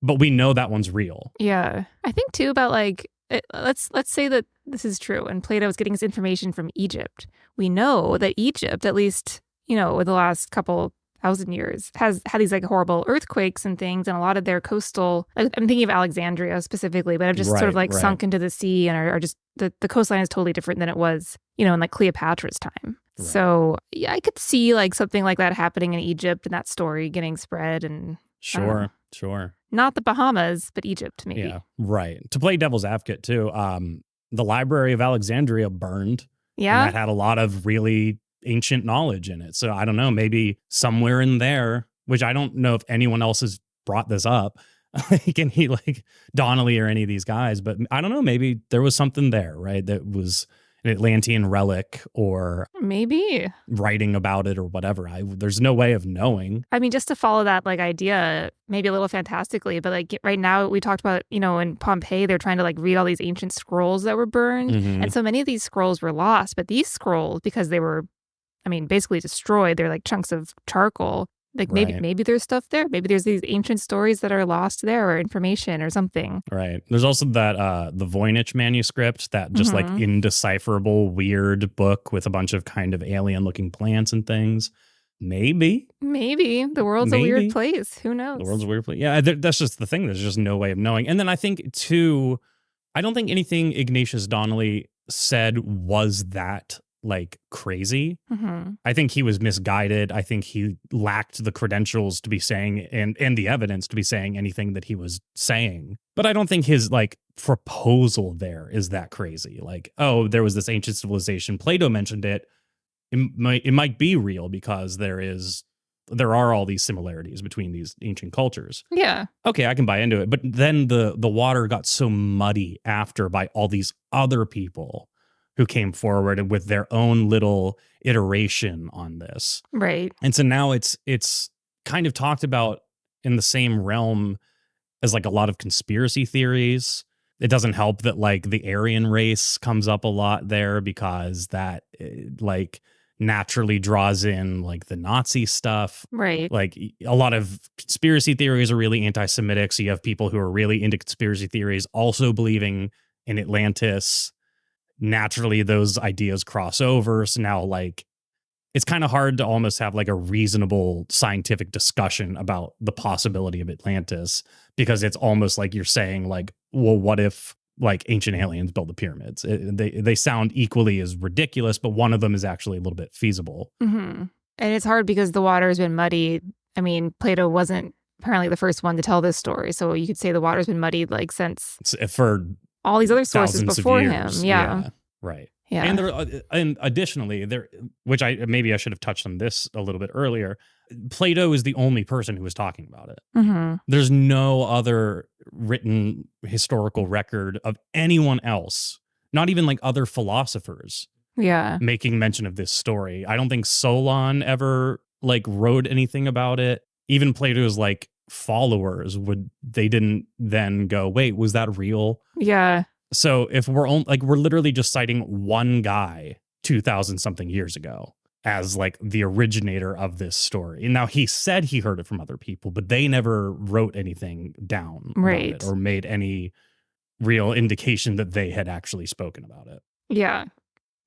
But we know that one's real. Yeah. I think too about like, let's say that this is true and Plato is getting his information from Egypt. We know that Egypt, at least, in the last couple 1,000 years, has had these like horrible earthquakes and things, and a lot of their coastal, like, I'm thinking of Alexandria specifically, but have just sort of like sunk into the sea and are just, the coastline is totally different than it was, in like Cleopatra's time. Right. So yeah, I could see like something like that happening in Egypt and that story getting spread and. Sure. Not the Bahamas, but Egypt, maybe. Yeah, right. To play devil's advocate too, the Library of Alexandria burned. Yeah. And that had a lot of really ancient knowledge in it. So I don't know, maybe somewhere in there, which I don't know if anyone else has brought this up, can he like Donnelly or any of these guys, but I don't know, maybe there was something there, right? That was an Atlantean relic or Maybe. writing about it or whatever. There's no way of knowing. I mean, just to follow that like idea, maybe a little fantastically, but like right now we talked about, in Pompeii, they're trying to like read all these ancient scrolls that were burned. Mhm. And so many of these scrolls were lost, but these scrolls, because they were, basically destroyed, they're like chunks of charcoal. Like Right. maybe there's stuff there. Maybe there's these ancient stories that are lost there or information or something. Right. There's also that the Voynich manuscript, that just like Mhm. indecipherable weird book with a bunch of kind of alien looking plants and things. Maybe Maybe. The world's a weird Maybe. place. Who knows? The world's a weird place. Yeah, that's just the thing. There's just no way of knowing. And then I think, too, I don't think anything Ignatius Donnelly said was that like crazy. Mhm. I think he was misguided. I think he lacked the credentials to be saying and the evidence to be saying anything that he was saying. But I don't think his like proposal there is that crazy. Like, oh, there was this ancient civilization. Plato mentioned it. It might be real because there are all these similarities between these ancient cultures. Yeah. Okay, I can buy into it. But then the water got so muddy after by all these other people who came forward with their own little iteration on this. Right. And so now it's kind of talked about in the same realm as like a lot of conspiracy theories. It doesn't help that like the Aryan race comes up a lot there because that like naturally draws in like the Nazi stuff. Right. Like a lot of conspiracy theories are really anti-Semitic. So you have people who are really into conspiracy theories also believing in Atlantis. Naturally, those ideas cross over. So now like it's kind of hard to almost have like a reasonable scientific discussion about the possibility of Atlantis because it's almost like you're saying like, well, what if like ancient aliens built the pyramids? They sound equally as ridiculous, but one of them is actually a little bit feasible. Mm-hmm. And it's hard because the water has been muddied. Plato wasn't apparently the first one to tell this story. So you could say the water's been muddied like since For all these other sources thousands of before him. years. Yeah. Right. Yeah. And additionally, which maybe I should have touched on this a little bit earlier. Plato is the only person who was talking about it. Mm-hmm. There's no other written historical record of anyone else, not even like other philosophers, Yeah. making mention of this story. I don't think Solon ever like wrote anything about it. Even Plato's like followers they didn't then go, wait, was that real? Yeah. So if we're literally just citing one guy 2,000 something years ago as like the originator of this story. And now he said he heard it from other people, but they never wrote anything down about Right. it or made any real indication that they had actually spoken about it. Yeah.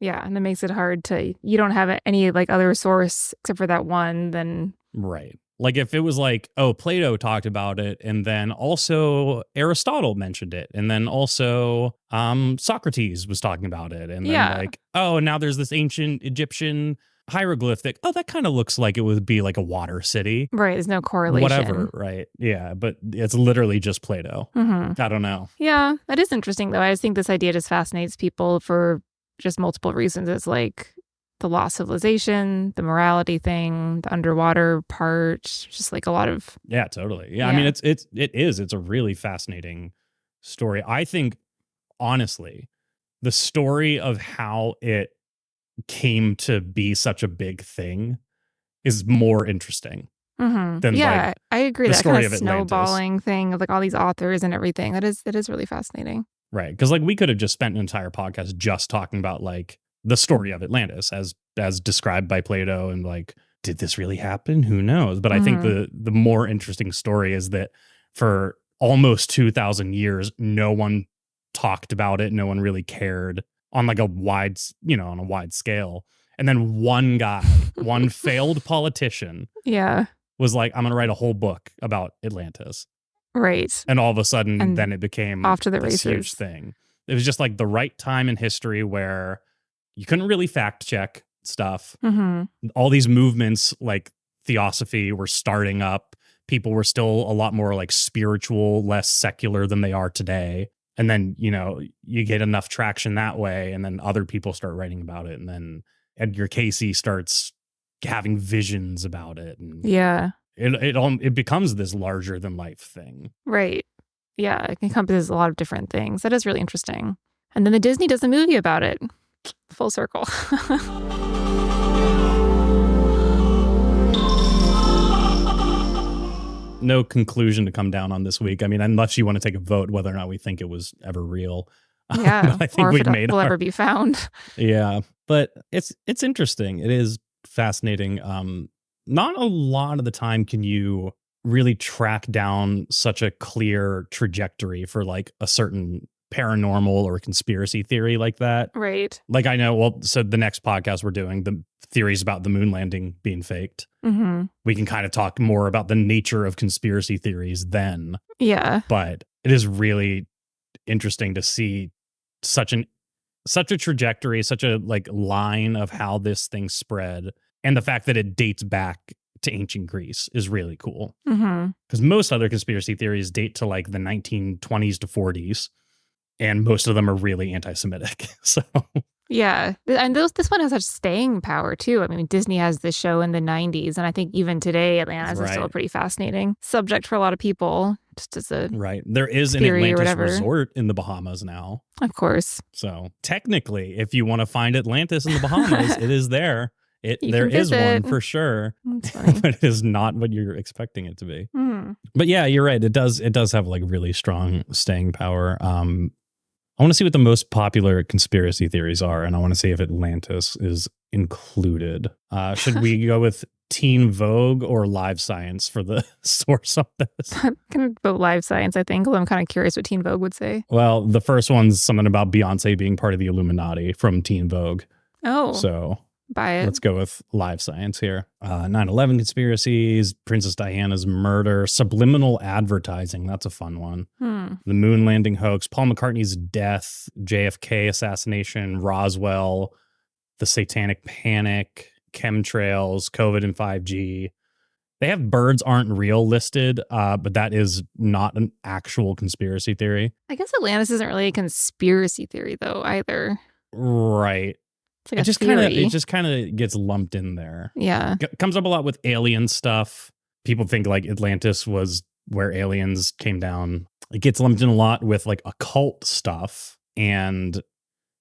Yeah. And that makes it hard you don't have any like other source except for that one, then. Right. Like if it was like, oh, Plato talked about it, and then also Aristotle mentioned it, and then also Socrates was talking about it, and then like, oh, now there's this ancient Egyptian hieroglyphic. Oh, that kind of looks like it would be like a water city. Right. There's no correlation. Whatever. Right. Yeah. But it's literally just Plato. Mm-hmm. I don't know. Yeah. That is interesting, though. I just think this idea just fascinates people for just multiple reasons. It's like the lost civilization, the morality thing, the underwater part, just like a lot of. Yeah, totally. Yeah. I mean, it's a really fascinating story. I think, honestly, the story of how it came to be such a big thing is more interesting. Mm-hmm. Than like I agree. the That story kind of of Atlantis. snowballing thing of like all these authors and everything. That is really fascinating. Right. Because like we could have just spent an entire podcast just talking about like the story of Atlantis as described by Plato, and like, did this really happen? Who knows? But I think the more interesting story is that for almost 2,000 years, no one talked about it. No one really cared on like on a wide scale. And then one guy, one failed politician, was like, I'm going to write a whole book about Atlantis. Right. And all of a sudden, then it became off to the this races. huge thing. It was just like the right time in history where you couldn't really fact check stuff. Mm-hmm. All these movements like theosophy were starting up. People were still a lot more like spiritual, less secular than they are today. And then, you get enough traction that way, and then other people start writing about it. And then Edgar Cayce starts having visions about it. And it becomes this larger than life thing. Right. Yeah. It encompasses a lot of different things. That is really interesting. And then the Disney does a movie about it. Full circle. No conclusion to come down on this week. I mean, unless you want to take a vote whether or not we think it was ever real. Yeah. But I think or if we've it made will our... ever be found. Yeah. But it's interesting. It is fascinating. Not a lot of the time can you really track down such a clear trajectory for like a certain paranormal or conspiracy theory like that. Right. Like I know, well, so the next podcast we're doing, the theories about the moon landing being faked. Mm-hmm. We can kind of talk more about the nature of conspiracy theories then. Yeah. But it is really interesting to see such a trajectory, such a like line of how this thing spread. And the fact that it dates back to ancient Greece is really cool. Because most other conspiracy theories date to like the 1920s to 40s. And most of them are really anti-Semitic. So yeah, and this one has such staying power too. I mean, Disney has this show in the 90s, and I think even today, Atlantis is still a pretty fascinating subject for a lot of people. Just as a there is an Atlantis resort in the Bahamas now, of course. So technically, if you want to find Atlantis in the Bahamas, it is there. There is one for sure, but it is not what you're expecting it to be. But yeah, you're right. It does have like really strong staying power. I want to see what the most popular conspiracy theories are, and I want to see if Atlantis is included. Should we go with Teen Vogue or Live Science for the source of this? I'm going to vote Live Science, I think, although I'm kind of curious what Teen Vogue would say. Well, the first one's something about Beyonce being part of the Illuminati from Teen Vogue. Oh. So buy it. Let's go with Live Science here. 9/11 conspiracies, Princess Diana's murder, subliminal advertising. That's a fun one. The moon landing hoax, Paul McCartney's death, JFK assassination, Roswell, the satanic panic, chemtrails, COVID and 5G. They have birds aren't real listed, but that is not an actual conspiracy theory. I guess Atlantis isn't really a conspiracy theory, though, either. Right. Like it just kind of gets lumped in there. Yeah. Comes up a lot with alien stuff. People think like Atlantis was where aliens came down. It gets lumped in a lot with like occult stuff and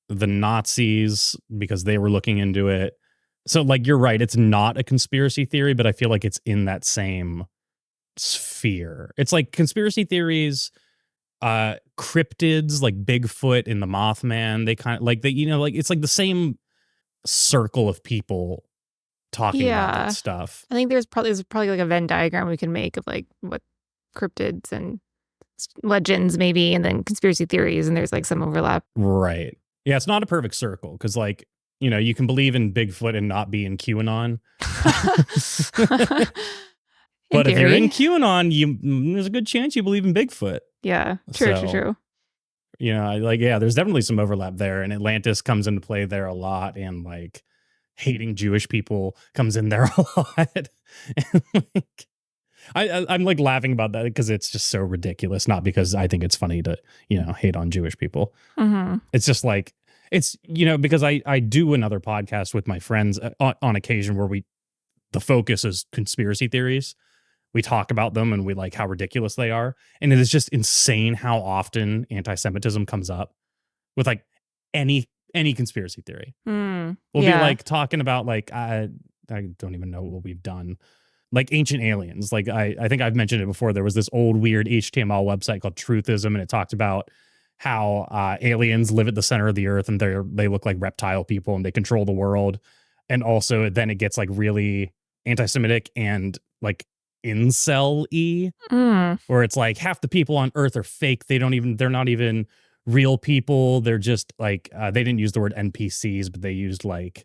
the Nazis because they were looking into it. So like, you're right. It's not a conspiracy theory, but I feel like it's in that same sphere. It's like conspiracy theories, cryptids like Bigfoot and the Mothman. They kind of like like it's like the same circle of people talking about that stuff. I think there's probably like a Venn diagram we can make of like what cryptids and legends maybe, and then conspiracy theories, and there's like some overlap. Right. Yeah, it's not a perfect circle because like, you can believe in Bigfoot and not be in QAnon. But if you're in QAnon, there's a good chance you believe in Bigfoot. Yeah, true. There's definitely some overlap there, and Atlantis comes into play there a lot, and like hating Jewish people comes in there a lot. And, like, I'm like laughing about that because it's just so ridiculous, not because I think it's funny to, hate on Jewish people. It's just like, it's, because I do another podcast with my friends on occasion where the focus is conspiracy theories. We talk about them and we like how ridiculous they are. And it is just insane how often anti-Semitism comes up with like any conspiracy theory. We'll be like talking about like, I don't even know what we've done. Like ancient aliens. Like I think I've mentioned it before. There was this old weird HTML website called Truthism, and it talked about how aliens live at the center of the earth and they look like reptile people and they control the world. And also then it gets like really anti-Semitic and like incel-y, where it's like half the people on earth are fake. They're not even real people. They're just like, they didn't use the word NPCs, but they used like,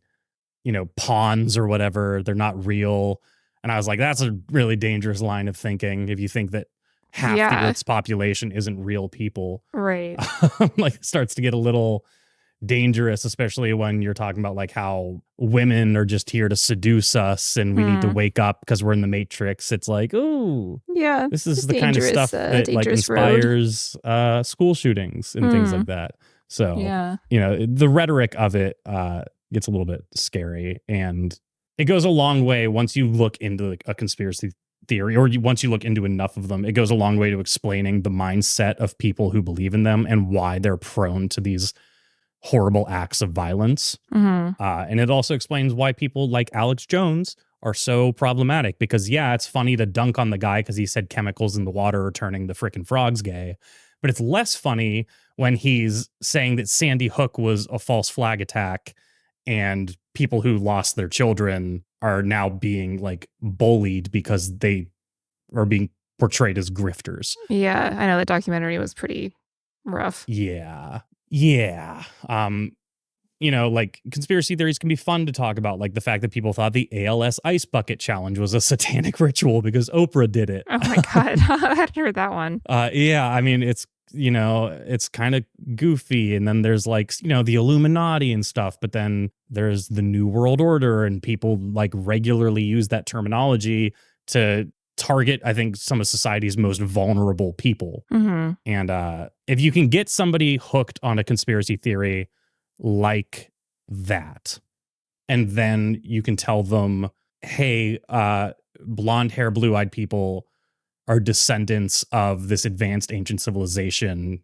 pawns or whatever. They're not real. And I was like, that's a really dangerous line of thinking if you think that half the Earth's population isn't real people. Right. Like it starts to get a little dangerous, especially when you're talking about like how women are just here to seduce us and we need to wake up because we're in the Matrix. It's like, oh, yeah, this is the kind of stuff that like inspires school shootings and things like that. So, the rhetoric of it gets a little bit scary, and it goes a long way once you look into a conspiracy theory, or once you look into enough of them. It goes a long way to explaining the mindset of people who believe in them and why they're prone to these horrible acts of violence. And it also explains why people like Alex Jones are so problematic, because it's funny to dunk on the guy because he said chemicals in the water are turning the frickin' frogs gay. But it's less funny when he's saying that Sandy Hook was a false flag attack and people who lost their children are now being like bullied because they are being portrayed as grifters. Yeah, I know that documentary was pretty rough. Yeah. Like conspiracy theories can be fun to talk about, like the fact that people thought the ALS ice bucket challenge was a satanic ritual because Oprah did it. Oh my God. I hadn't heard that one. I mean, it's kind of goofy. And then there's like, the Illuminati and stuff, but then there's the New World Order, and people like regularly use that terminology to target, I think, some of society's most vulnerable people. And if you can get somebody hooked on a conspiracy theory like that, and then you can tell them, hey, blonde hair, blue-eyed people are descendants of this advanced ancient civilization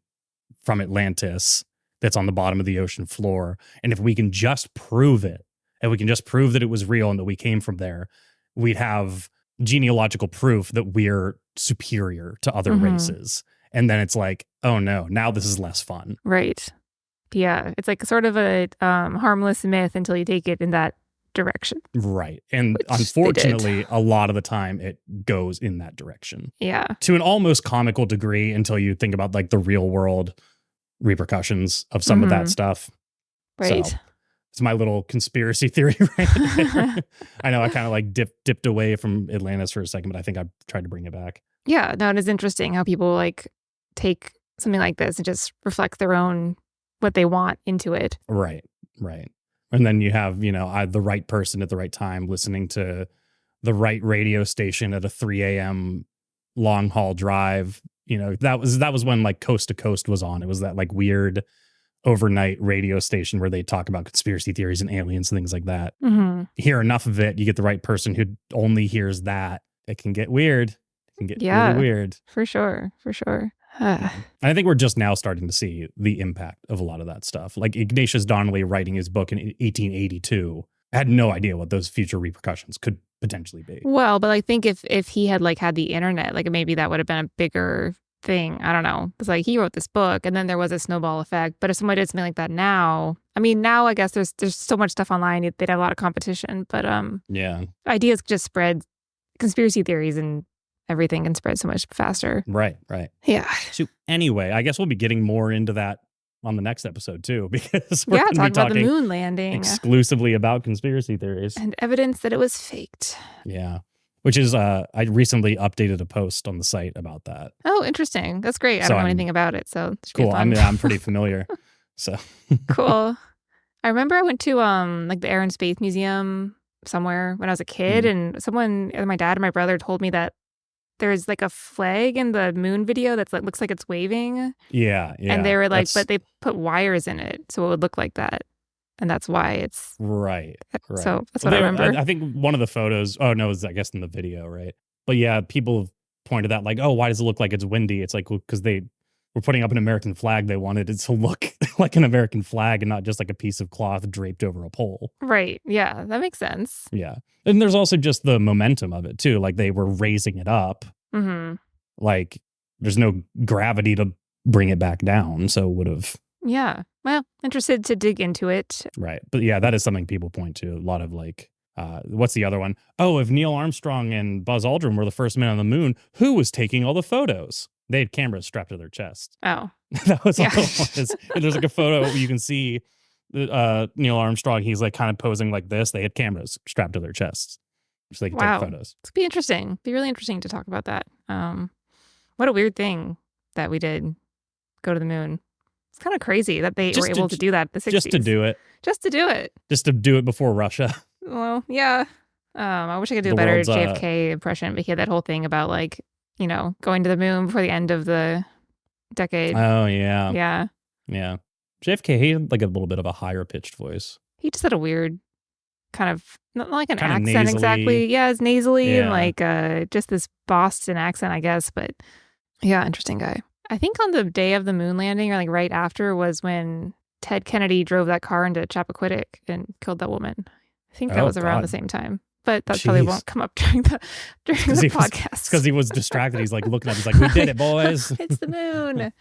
from Atlantis that's on the bottom of the ocean floor. And if we can just prove it, and we can just prove that it was real and that we came from there, we'd have genealogical proof that we're superior to other races. And then it's like, oh no, now this is less fun. Right. Yeah. It's like sort of a harmless myth until you take it in that direction. Right. And unfortunately, a lot of the time it goes in that direction. Yeah. To an almost comical degree until you think about like the real world repercussions of some of that stuff. Right. So, it's my little conspiracy theory right there. I know I kind of like dipped away from Atlantis for a second, but I think I tried to bring it back. Yeah, no, it is interesting how people like take something like this and just reflect their own, what they want into it. Right. And then you have, the right person at the right time listening to the right radio station at a 3 a.m. long haul drive. That was when like Coast to Coast was on. It was that like weird overnight radio station where they talk about conspiracy theories and aliens and things like that. You hear enough of it, you get the right person who only hears that, it can get weird. It can get really weird. For sure. I think we're just now starting to see the impact of a lot of that stuff. Like Ignatius Donnelly writing his book in 1882, I had no idea what those future repercussions could potentially be. Well, but I think if he had like had the internet, like maybe that would have been a bigger thing. I don't know. It's like he wrote this book and then there was a snowball effect. But if somebody did something like that now, I guess there's so much stuff online, they'd have a lot of competition. But ideas just spread, conspiracy theories and everything can spread so much faster. Right. Yeah. So anyway, I guess we'll be getting more into that on the next episode too, because we're talking about the moon landing exclusively about conspiracy theories and evidence that it was faked. Yeah. Which is, I recently updated a post on the site about that. Oh, interesting. That's great. I don't know anything about it, so it's cool. I'm pretty familiar. So cool. I remember I went to like the Air and Space Museum somewhere when I was a kid, and my dad and my brother told me that there's like a flag in the moon video that's like looks like it's waving. Yeah. And they were like, but they put wires in it, so it would look like that. And that's why it's right. So that's what I remember. I think one of the photos, it was, I guess, in the video, right? But yeah, people have pointed out like, oh, why does it look like it's windy? It's like, because they were putting up an American flag. They wanted it to look like an American flag and not just like a piece of cloth draped over a pole. Right. Yeah, that makes sense. Yeah. And there's also just the momentum of it too. Like they were raising it up. Like there's no gravity to bring it back down. So it would have. Yeah. Well, interested to dig into it. Right. But yeah, that is something people point to. A lot of like, what's the other one? Oh, if Neil Armstrong and Buzz Aldrin were the first men on the moon, who was taking all the photos? They had cameras strapped to their chest. Oh. That was all it was. And there's like a photo where you can see Neil Armstrong. He's like kind of posing like this. They had cameras strapped to their chests so they could take photos. It's be interesting. It'd be really interesting to talk about that. What a weird thing that we did, go to the moon. It's kind of crazy that they were able to do that in the 60s. Just to do it. Just to do it before Russia. Well, yeah. I wish I could do a better JFK impression, but he had that whole thing about like, going to the moon before the end of the decade. Oh, yeah. Yeah. Yeah. JFK, he had like a little bit of a higher pitched voice. He just had a weird kind of, not like an kind accent exactly. Yeah, it's nasally and like just this Boston accent, I guess. But yeah, interesting guy. I think on the day of the moon landing or like right after was when Ted Kennedy drove that car into Chappaquiddick and killed that woman. I think that was around the same time. But that probably won't come up during the podcast. Because he was distracted. He's like looking up. He's like, "We did it, boys! It's the moon."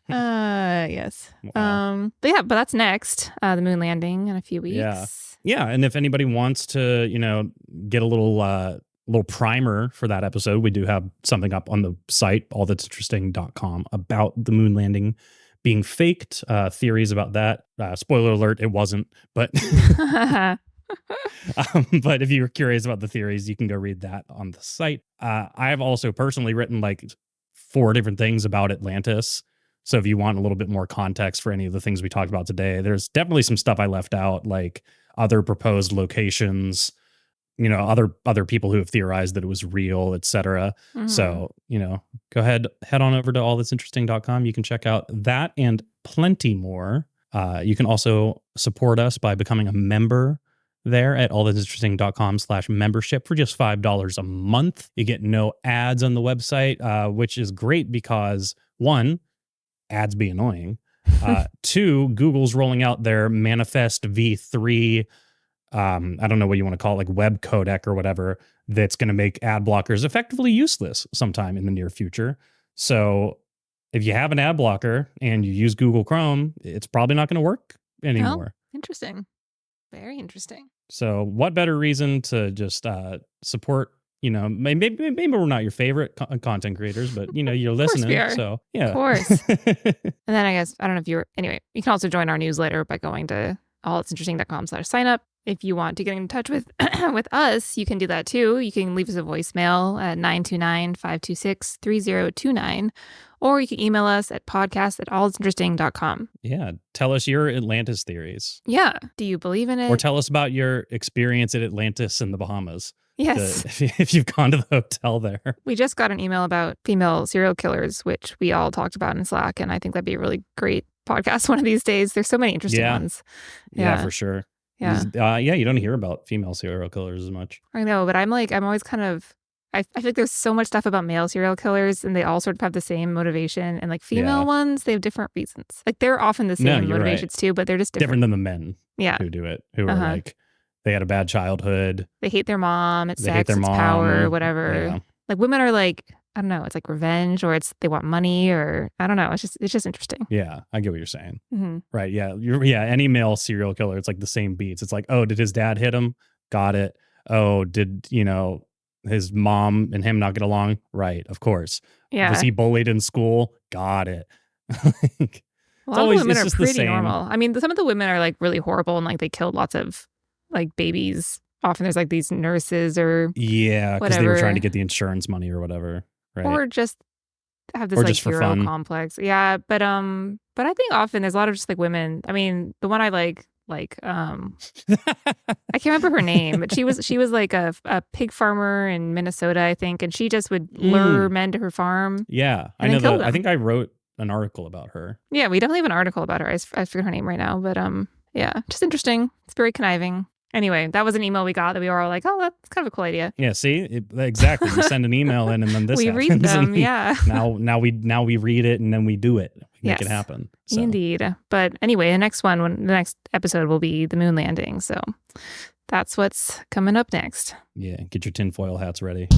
Yes. Wow. But that's next. The moon landing in a few weeks. Yeah. And if anybody wants to, get a little primer for that episode, we do have something up on the site, allthat'sinteresting.com, about the moon landing being faked. Theories about that. Spoiler alert: it wasn't. But but if you're curious about the theories, you can go read that on the site. I've also personally written like 4 different things about Atlantis. So if you want a little bit more context for any of the things we talked about today, there's definitely some stuff I left out, like other proposed locations, other people who have theorized that it was real, etc. Mm-hmm. So, go ahead, head on over to allthat'sinteresting.com. You can check out that and plenty more. You can also support us by becoming a member there at allthat'sinteresting.com/membership for just $5 a month. You get no ads on the website, which is great because 1, ads be annoying. 2, Google's rolling out their Manifest V3, I don't know what you want to call it, like web codec or whatever, that's going to make ad blockers effectively useless sometime in the near future. So if you have an ad blocker and you use Google Chrome, it's probably not going to work anymore. Oh, interesting. Very interesting. So what better reason to just support, maybe we're not your favorite content creators, but, you're listening. We are. So, yeah. Of course. And then I guess, I don't know if anyway, you can also join our newsletter by going to allthat'sinteresting.com/sign up. If you want to get in touch with with us, you can do that too. You can leave us a voicemail at 929-526-3029, or you can email us at podcast@allthat'sinteresting.com. Yeah. Tell us your Atlantis theories. Yeah. Do you believe in it? Or tell us about your experience at Atlantis in the Bahamas. Yes. If you've gone to the hotel there. We just got an email about female serial killers, which we all talked about in Slack, and I think that'd be a really great podcast one of these days. There's so many interesting ones. Yeah, for sure. Yeah. You don't hear about female serial killers as much. I know, but I'm always kind of, I feel like there's so much stuff about male serial killers and they all sort of have the same motivation, and like female ones, they have different reasons. Like they're often the same motivations too, but they're just different. Different than the men who do it, who are like, they had a bad childhood. They hate their mom, it's sex, it's power, whatever. Yeah. Like women are like, I don't know, it's like revenge, or it's they want money, or I don't know. It's just interesting. Yeah, I get what you're saying. Mm-hmm. Right, yeah. Any male serial killer, it's like the same beats. It's like, oh, did his dad hit him? Got it. Oh, did, his mom and him not get along? Right, of course. Yeah. Was he bullied in school? Got it. A lot of women are pretty normal. I mean, some of the women are like really horrible and like they killed lots of like babies. Often there's like these nurses or because they were trying to get the insurance money or whatever. Right. Or just have this like hero complex. Yeah. But I think often there's a lot of just like women. I mean, the one I like I can't remember her name, but she was like a pig farmer in Minnesota, I think, and she just would lure men to her farm. Yeah. I know that. I think I wrote an article about her. Yeah, we definitely have an article about her. I forget her name right now, but yeah, just interesting. It's very conniving. Anyway, that was an email we got that we were all like, oh, that's kind of a cool idea. Yeah, see? Exactly. You send an email in and then this happens. We read them, yeah. Now we read it and then we do it. We make it happen. So. Indeed. But anyway, the next episode will be the moon landing. So that's what's coming up next. Yeah, get your tinfoil hats ready.